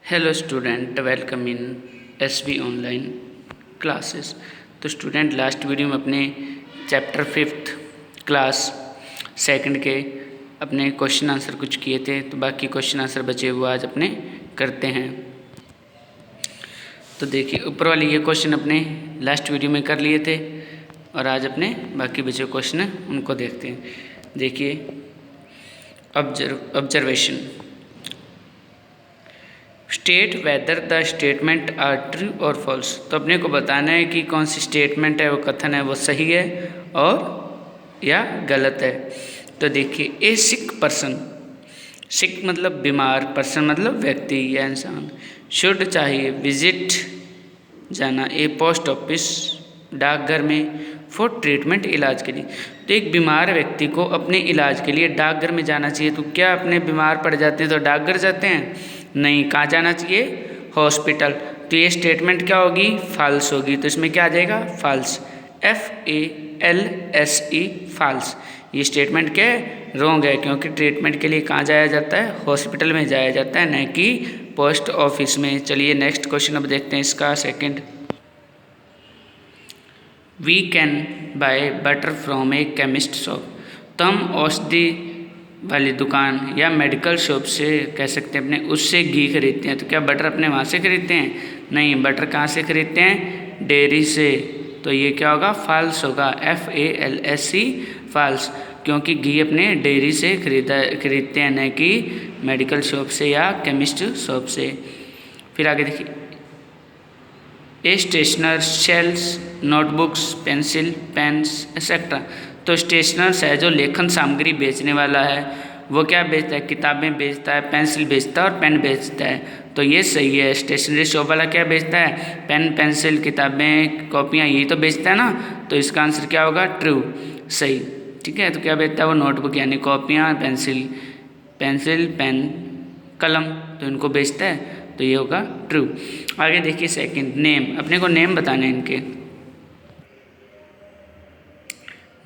Hello student, welcome in SV online classes. तो student, last video में अपने chapter 5th class 2nd के अपने क्वेश्चन आंसर कुछ किए थे, तो बाकी क्वेश्चन आंसर बचे हुए आज अपने करते हैं। तो देखिए, ऊपर वाले ये क्वेश्चन अपने लास्ट वीडियो में कर लिए थे और आज अपने बाकी बचे क्वेश्चन हैं उनको देखते हैं। देखिए, observation, state whether the statement are true और फॉल्स। तो अपने को बताना है कि कौन सी स्टेटमेंट है, वो कथन है, वो सही है और या गलत है। तो देखिए, ए सिक पर्सन, सिक मतलब बीमार, पर्सन मतलब व्यक्ति या इंसान, शुड चाहिए विजिट जाना ए पोस्ट ऑफिस डाकघर में फॉर ट्रीटमेंट इलाज के लिए। तो एक बीमार व्यक्ति को अपने इलाज के लिए डाकघर में जाना चाहिए। तो क्या अपने बीमार पड़ जाते हैं तो डाकघर जाते हैं? नहीं, कहाँ जाना चाहिए? हॉस्पिटल। तो ये स्टेटमेंट क्या होगी? फॉल्स होगी। तो इसमें क्या आ जाएगा? False, FALSE, false. ये स्टेटमेंट क्या है? रॉन्ग है, क्योंकि ट्रीटमेंट के लिए कहाँ जाया जाता है? हॉस्पिटल में जाया जाता है, न कि पोस्ट ऑफिस में। चलिए नेक्स्ट क्वेश्चन अब देखते हैं इसका second. We can buy butter from a chemist shop. तो हम औषधि वाली दुकान या मेडिकल शॉप से कह सकते हैं अपने उससे घी खरीदते हैं। तो क्या बटर अपने वहाँ से खरीदते हैं? नहीं, बटर कहाँ से खरीदते हैं? डेयरी से। तो ये क्या होगा? फॉल्स होगा, FALSE, फॉल्स, क्योंकि घी अपने डेयरी से खरीदते हैं, न कि मेडिकल शॉप से या केमिस्ट शॉप से। फिर आगे देखिए, a stationer sells notebooks, pencil, pens etcetera. तो स्टेशनर्स है जो लेखन सामग्री बेचने वाला है, वो क्या बेचता है? किताबें बेचता है, पेंसिल बेचता है और पेन बेचता है। तो ये सही है। स्टेशनरी शॉप वाला क्या बेचता है? पेन, पेंसिल, किताबें, कॉपियाँ, यही तो बेचता है ना। तो इसका आंसर क्या होगा? ट्रू, सही। ठीक है, तो क्या बेचता है वो? नोटबुक यानी कॉपियाँ, पेंसिल, पेन, कलम, तो इनको बेचता है। तो ये होगा ट्रू। आगे देखिए सेकंड, नेम। अपने को नेम बताने हैं इनके।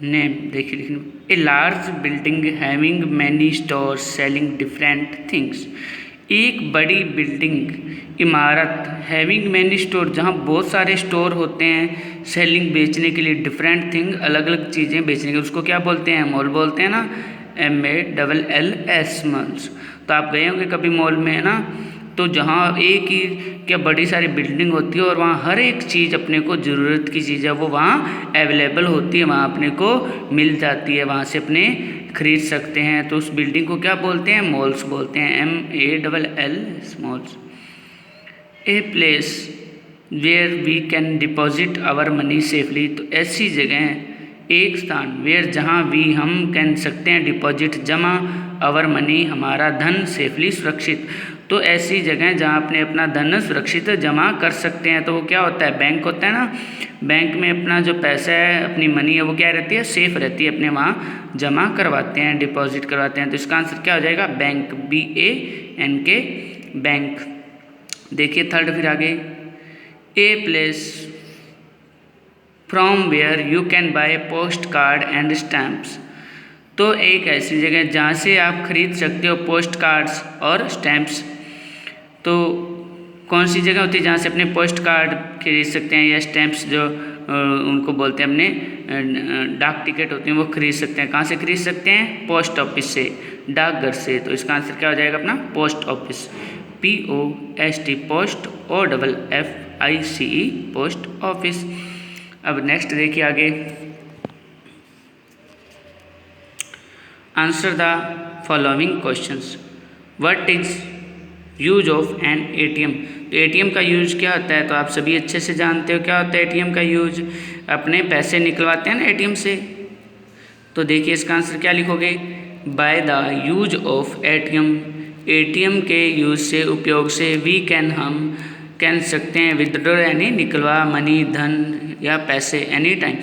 नेम देखिए, लिखने, a large building having many stores selling different things. एक बड़ी बिल्डिंग, इमारत, हैविंग मैनी स्टोर, जहाँ बहुत सारे स्टोर होते हैं, सेलिंग बेचने के लिए, डिफरेंट थिंग अलग अलग चीज़ें बेचने के, उसको क्या बोलते हैं? मॉल बोलते हैं ना, MALLS, मॉल्स। तो आप गए होंगे कभी मॉल में, है ना। तो जहाँ एक ही क्या बड़ी सारी बिल्डिंग होती है और वहाँ हर एक चीज़ अपने को ज़रूरत की चीज़ है वो वहाँ अवेलेबल होती है, वहाँ अपने को मिल जाती है, वहाँ से अपने खरीद सकते हैं। तो उस बिल्डिंग को क्या बोलते हैं? मॉल्स बोलते हैं, MALL, malls. A place where we can deposit our money safely. तो ऐसी जगह, एक स्थान, वेयर जहाँ वी हम कह सकते हैं, डिपॉजिट जमा, आवर मनी हमारा धन, सेफली सुरक्षित। तो ऐसी जगह जहाँ अपने अपना धन सुरक्षित जमा कर सकते हैं। तो वो क्या होता है? बैंक होता है ना। बैंक में अपना जो पैसा है, अपनी मनी है, वो क्या रहती है? सेफ रहती है, अपने वहाँ जमा करवाते हैं, डिपॉजिट करवाते हैं। तो इसका आंसर क्या हो जाएगा? Bank, BANK, bank. देखिए थर्ड, फिर आगे, a place from where you can buy post card and stamps. तो एक ऐसी जगह जहाँ से आप खरीद सकते हो पोस्ट कार्ड्स और स्टैम्प्स। तो कौन सी जगह होती है जहाँ से अपने पोस्ट कार्ड खरीद सकते हैं या स्टैम्प्स, जो उनको बोलते हैं अपने डाक टिकट होती हैं, वो खरीद सकते हैं। कहाँ से खरीद सकते हैं? पोस्ट ऑफिस से, डाकघर से। तो इसका आंसर क्या हो जाएगा अपना? Post office, POST, post, OFFICE, post office. अब नेक्स्ट देखिए आगे, answer the following questions. What is use of an ATM। तो ATM का यूज क्या होता है? तो आप सभी अच्छे से जानते हो क्या होता है ATM का यूज। अपने पैसे निकलवाते हैं ना ATM से। तो देखिए इसका आंसर क्या लिखोगे? By the use of ATM के यूज से, उपयोग से, वी कैन, हम कह सकते हैं, विदड्रॉ यानी निकलवा, मनी, धन या पैसे, एनी टाइम।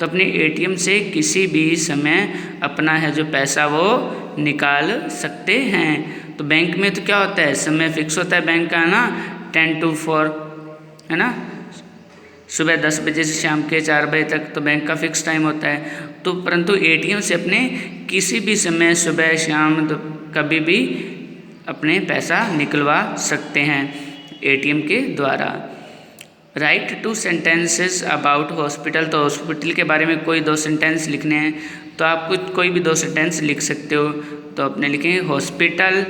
तो अपने ATM से किसी भी समय अपना है जो पैसा वो निकाल सकते हैं। तो बैंक में तो क्या होता है? समय फिक्स होता है बैंक का, है ना, 10 to 4, है ना, सुबह 10 बजे से शाम के 4 बजे तक तो बैंक का फिक्स टाइम होता है। तो परंतु ATM से अपने किसी भी समय, सुबह शाम, तो कभी भी अपने पैसा निकलवा सकते हैं एटीएम के द्वारा। राइट 2 सेंटेंसेस अबाउट हॉस्पिटल, तो हॉस्पिटल के बारे में कोई 2 सेंटेंस लिखने हैं, तो आप कोई भी 2 सेंटेंस लिख सकते हो। तो अपने लिखेंगे hospital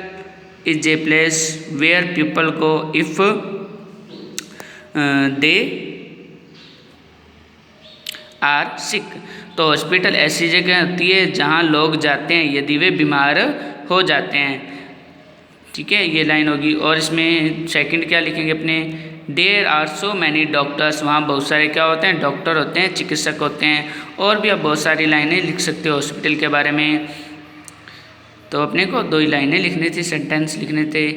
is a place where people go if they are sick. तो हॉस्पिटल ऐसी जगह होती है जहाँ लोग जाते हैं यदि वे बीमार हो जाते हैं। ठीक है, ये लाइन होगी। और इसमें सेकंड क्या लिखेंगे अपने, there are so many doctors, वहाँ बहुत सारे क्या होते हैं, डॉक्टर होते हैं, चिकित्सक होते हैं। और भी आप बहुत सारी लाइनें लिख सकते हो हॉस्पिटल के बारे में। तो अपने को 2 ही लाइनें लिखनी थी, सेंटेंस लिखने थे।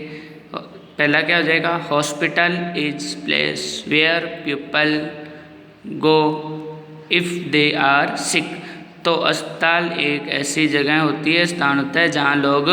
पहला क्या हो जाएगा, hospital is place where people go if they are sick. तो अस्पताल एक ऐसी जगह होती है, स्थान होता है जहाँ लोग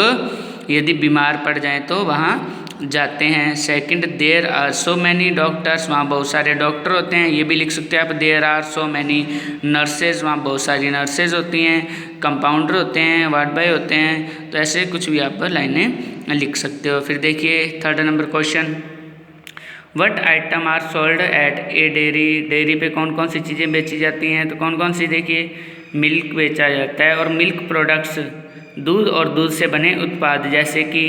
यदि बीमार पड़ जाएं तो वहाँ जाते हैं। Second, there are so many doctors, वहाँ बहुत सारे डॉक्टर होते हैं, ये भी लिख सकते हैं आप। There are so many nurses, वहाँ बहुत सारी नर्सेज होती हैं। कंपाउंडर होते हैं, वार्ड बॉय होते हैं। तो ऐसे कुछ भी आप लाइनें लिख सकते हो। फिर देखिए 3rd number question, what item are sold at a dairy, dairy पे कौन कौन सी चीज़ें बेची जाती हैं। तो कौन कौन सी, देखिए मिल्क बेचा जाता है और मिल्क प्रोडक्ट्स, दूध और दूध से बने उत्पाद जैसे कि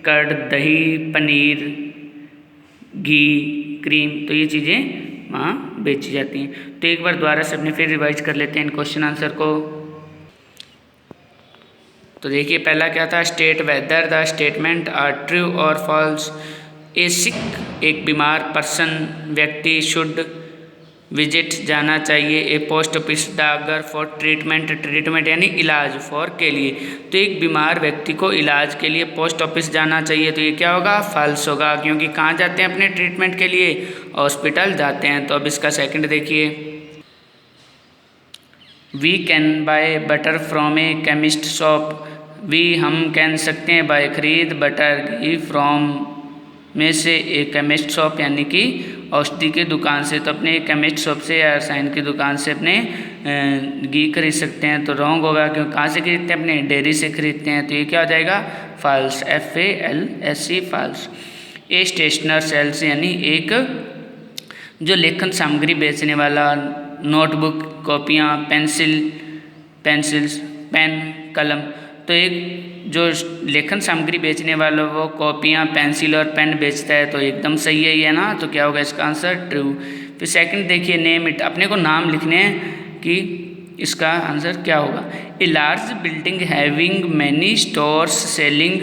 कर्ड, दही, पनीर, घी, क्रीम, तो ये चीज़ें वहाँ बेची जाती हैं। तो एक बार दोबारा से अपने फिर रिवाइज कर लेते हैं इन क्वेश्चन आंसर को। तो देखिए पहला क्या था, state whether the statement are true और फॉल्स। ए सिक, एक बीमार पर्सन, व्यक्ति, शुड विजिट, जाना चाहिए। ए पोस्ट ऑफिस, डाकघर, फॉर ट्रीटमेंट, ट्रीटमेंट यानी इलाज, फॉर के लिए। तो एक बीमार व्यक्ति को इलाज के लिए पोस्ट ऑफिस जाना चाहिए, तो ये क्या होगा, फॉल्स होगा, क्योंकि कहाँ जाते हैं अपने ट्रीटमेंट के लिए, हॉस्पिटल जाते हैं। तो अब इसका सेकंड देखिए, we can buy butter from a chemist shop. We हम कह सकते हैं बाय खरीद, बटर घी फ्रॉम में से एक केमिस्ट शॉप यानी कि औषधि की दुकान से। तो अपने केमिस्ट शॉप से या रसायन की दुकान से अपने घी खरीद सकते हैं, तो रॉन्ग होगा, क्योंकि कहाँ से खरीदते हैं, अपने डेयरी से खरीदते हैं। तो ये क्या हो जाएगा, फॉल्स, FALSE, फॉल्स। ए स्टेशनर सेल्स यानी एक जो लेखन सामग्री बेचने वाला, नोटबुक, कॉपियाँ, पेंसिल्स, पेन, कलम। तो एक जो लेखन सामग्री बेचने वाला वो कॉपियाँ, पेंसिल और पेन बेचता है, तो एकदम सही है ये ना। तो क्या होगा इसका आंसर, ट्रू। फिर सेकंड देखिए, नेम इट, अपने को नाम लिखने हैं कि इसका आंसर क्या होगा। A large building having many stores selling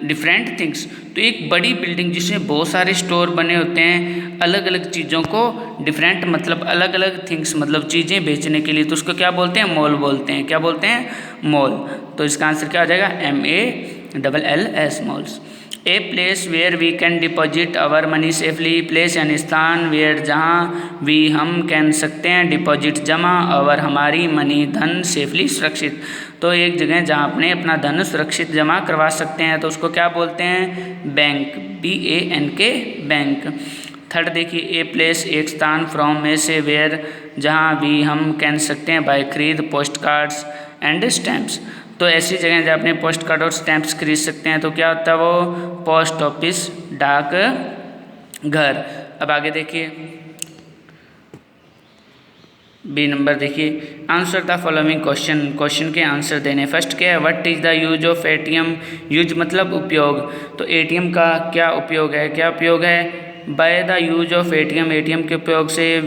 different things. तो एक बड़ी बिल्डिंग जिसमें बहुत सारे स्टोर बने होते हैं अलग अलग चीज़ों को, डिफरेंट मतलब अलग अलग थिंग्स मतलब चीज़ें बेचने के लिए, तो उसको क्या बोलते हैं, मॉल बोलते हैं। क्या बोलते हैं, मॉल। तो इसका आंसर क्या हो जाएगा, MALLS, malls. A place where we can deposit our money safely, place यानी स्थान, वेयर जहाँ, वी हम कह सकते हैं, डिपॉजिट जमा, और हमारी मनी धन, सेफली सुरक्षित। तो एक जगह जहाँ अपने अपना धन सुरक्षित जमा करवा सकते हैं तो उसको क्या बोलते हैं, बैंक, BANK, बैंक। थर्ड देखिए, ए प्लेस एक स्थान, फ्रॉम में से, वेयर जहाँ, वी हम कह सकते हैं, बाय खरीद, पोस्ट कार्ड्स एंड स्टैम्प्स। तो ऐसी जगह जहाँ अपने पोस्ट कार्ड और स्टैम्प्स खरीद सकते हैं, तो क्या होता है वो, पोस्ट ऑफिस, डाक घर। अब आगे देखिए बी नंबर देखिए, answer the following question, question के आंसर देने। फर्स्ट क्या है, what is the use of ATM, use मतलब उपयोग, तो ATM का क्या उपयोग है, क्या उपयोग है, by the use of ATM, ATM के उपयोग से,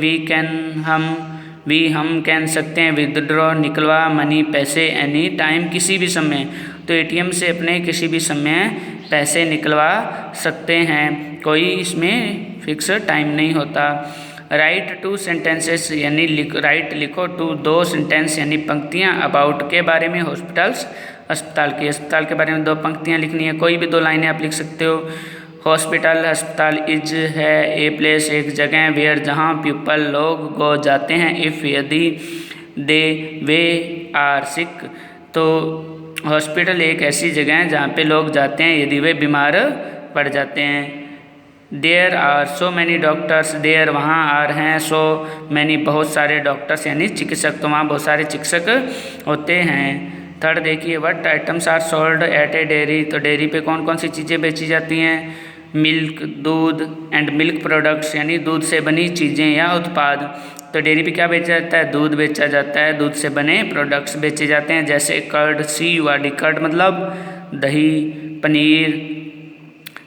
वी हम कह सकते हैं, विदड्रॉ निकलवा, मनी पैसे, एनी टाइम किसी भी समय। तो ATM से अपने किसी भी समय पैसे निकलवा सकते हैं, कोई इसमें फिक्स टाइम नहीं होता। राइट 2 सेंटेंसेस यानी राइट लिखो 2 सेंटेंस यानी पंक्तियाँ अबाउट के बारे में, हॉस्पिटल्स अस्पताल के बारे में 2 पंक्तियाँ लिखनी है, कोई भी 2 लाइनें आप लिख सकते हो। हॉस्पिटल, अस्पताल, इज है ए प्लेस एक जगह, वेयर जहाँ, पीपल लोग, गो जाते हैं, इफ़ यदि, दे वे आर सिक। तो हॉस्पिटल एक ऐसी जगह है जहाँ पे लोग जाते हैं यदि वे बीमार पड़ जाते हैं। There are so many doctors, there वहाँ आर हैं, सो मैनी बहुत सारे डॉक्टर्स यानी चिकित्सक, तो वहाँ बहुत सारे चिकित्सक होते हैं। थर्ड देखिए, what items are sold at a dairy. तो डेयरी पे कौन कौन सी चीज़ें बेची जाती हैं? मिल्क, दूध एंड मिल्क प्रोडक्ट्स, यानी दूध से बनी चीज़ें या उत्पाद। तो डेयरी पे क्या बेचा जाता है? दूध बेचा जाता है, दूध से बने प्रोडक्ट्स बेचे जाते हैं, जैसे कर्ड, CURD, कर्ड मतलब दही, पनीर,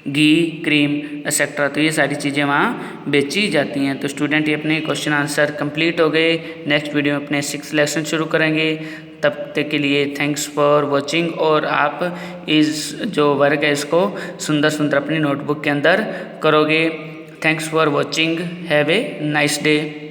घी, क्रीम एक्सेट्रा। तो ये सारी चीज़ें वहाँ बेची जाती हैं। तो स्टूडेंट ये अपने क्वेश्चन आंसर कंप्लीट हो गए। नेक्स्ट वीडियो में अपने 6th लेसन शुरू करेंगे। तब तक के लिए थैंक्स फॉर वॉचिंग। और आप इस जो वर्क है इसको सुंदर सुंदर अपनी नोटबुक के अंदर करोगे। Thanks for watching. Have a nice day.